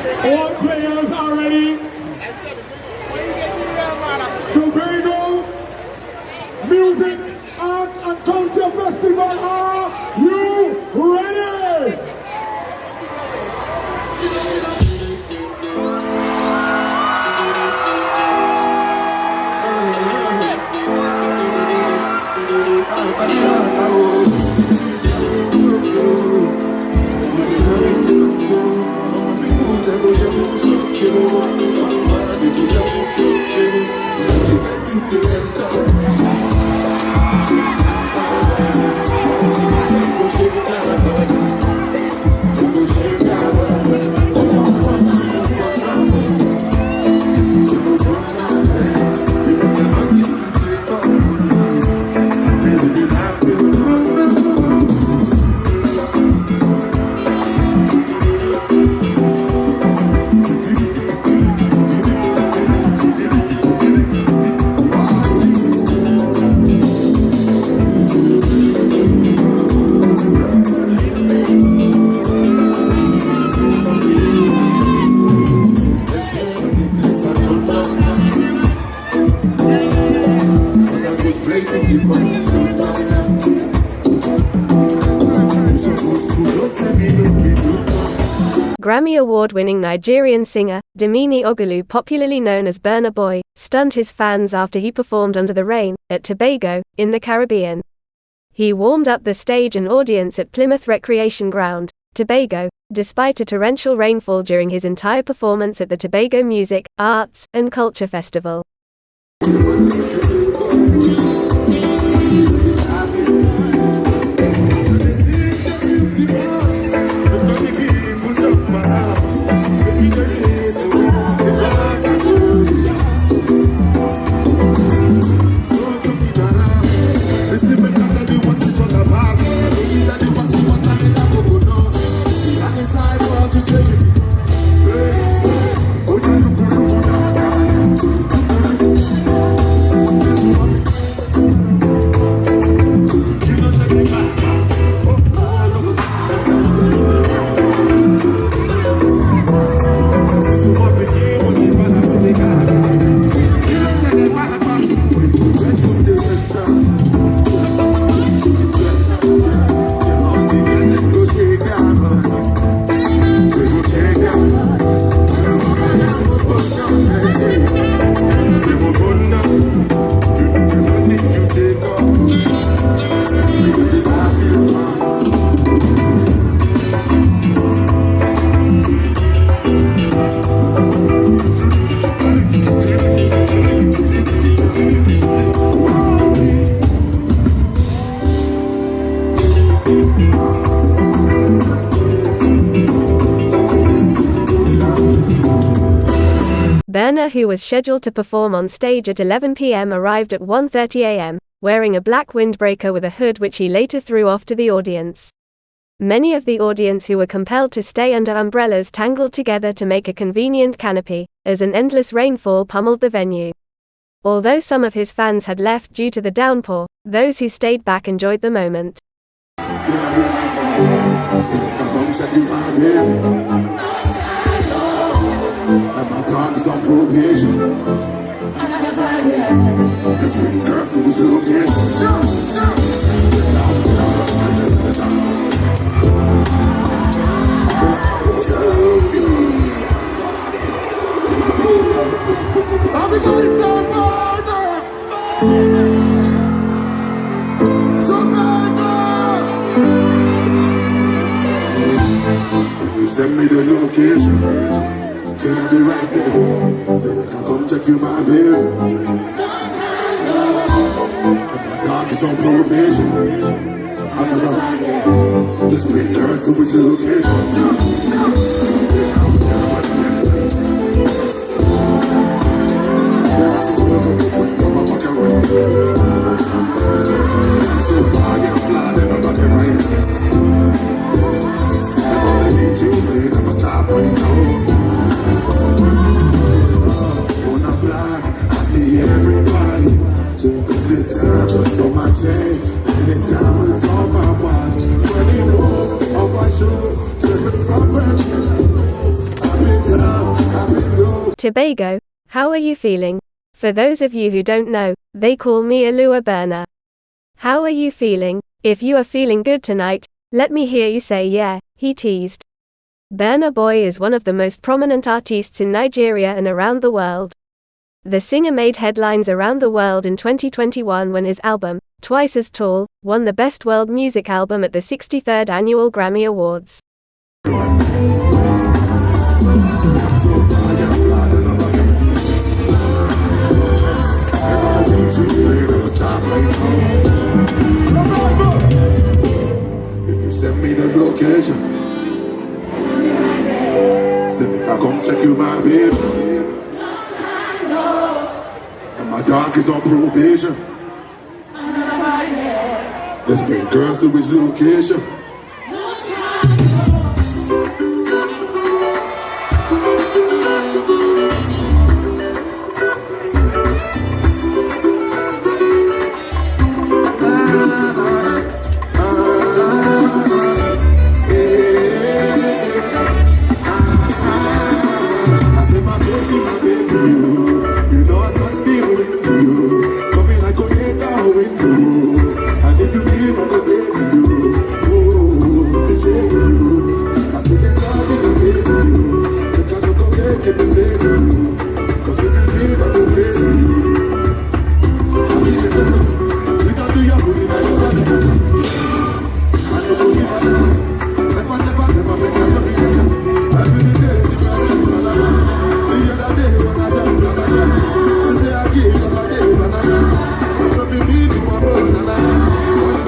All players are ready. Tobago Music, Arts and Culture Festival, are you ready? Grammy Award-winning Nigerian singer, Damini Ogulu, popularly known as Burna Boy, stunned his fans after he performed Under the Rain, at Tobago, in the Caribbean. He warmed up the stage and audience at Plymouth Recreation Ground, Tobago, despite a torrential rainfall during his entire performance at the Tobago Music, Arts, and Culture Festival. Burna, who was scheduled to perform on stage at 11 p.m., arrived at 1:30 a.m., wearing a black windbreaker with a hood which he later threw off to the audience. Many of the audience who were compelled to stay under umbrellas tangled together to make a convenient canopy, as an endless rainfall pummeled the venue. Although some of his fans had left due to the downpour, those who stayed back enjoyed the moment. And my God is on probation. Cause when girls was looking, everybody so if you send me the location, then I'll be right there. Say that I'll come check you, my baby. And my dog is on probation. I don't know. Let's bring girls to his location. So my chain, and it's diamonds on my watch. 20 moves off my shoes, just a front. I've been Tobago, how are you feeling? For those of you who don't know, they call me Alua Burna. How are you feeling? If you are feeling good tonight, let me hear you say yeah, he teased. Burna Boy is one of the most prominent artists in Nigeria and around the world. The singer made headlines around the world in 2021 when his album, Twice as Tall, won the Best World Music Album at the 63rd Annual Grammy Awards. If you send me the location, send me, I come check you, my babe. And my dog is on probation. Let's bring girls to his location.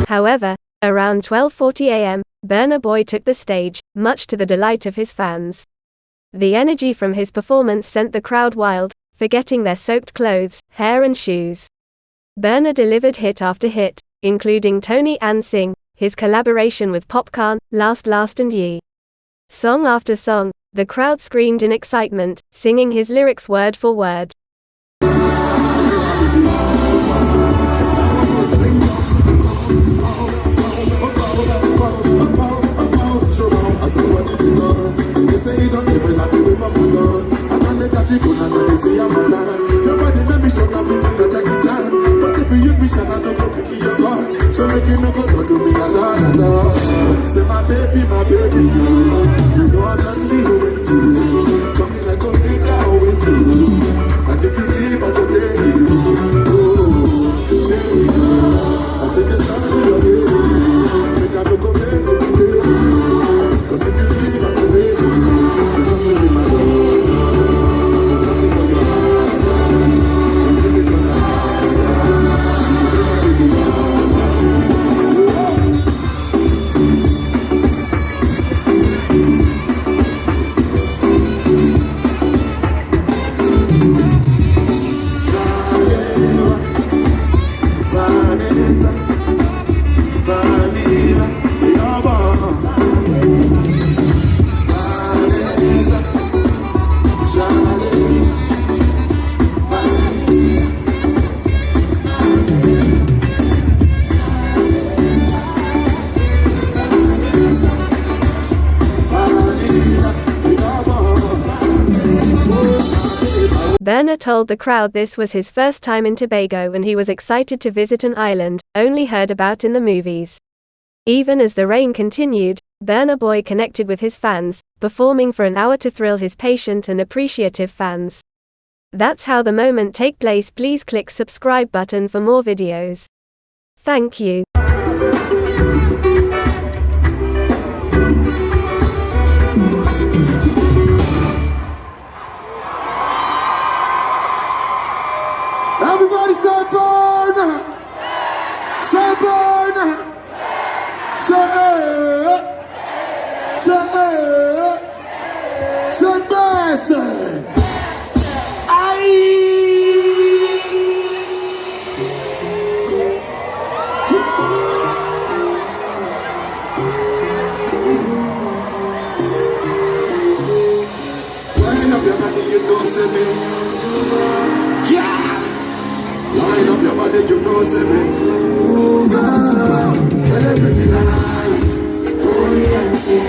However, around 12:40 a.m., Burna Boy took the stage, much to the delight of his fans. The energy from his performance sent the crowd wild, forgetting their soaked clothes, hair and shoes. Burna delivered hit after hit, including Tony and Sing, his collaboration with Popcorn, Last and Ye. Song after song, the crowd screamed in excitement, singing his lyrics word for word. So make you no go to me at all. Say my baby, you know I love you when you come in like a nigga when you. And if you leave, I go play you. Oh, shame you. I take a stand for your baby. Make I no go make a mistake. Cause if you leave, I go raise you. You just leave my door. There's nothing for your heart. You think it's gonna happen. Burna told the crowd this was his first time in Tobago and he was excited to visit an island, only heard about in the movies. Even as the rain continued, Burna Boy connected with his fans, performing for an hour to thrill his patient and appreciative fans. That's how the moment take place. Please click subscribe button for more videos. Thank you. Everybody say Burna! Say Burna! Say mercy! Line up your body, you know, say me. Yeah! Line up your body, you know, say me. Ooh, girl, tell everything I only I see.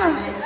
Come on.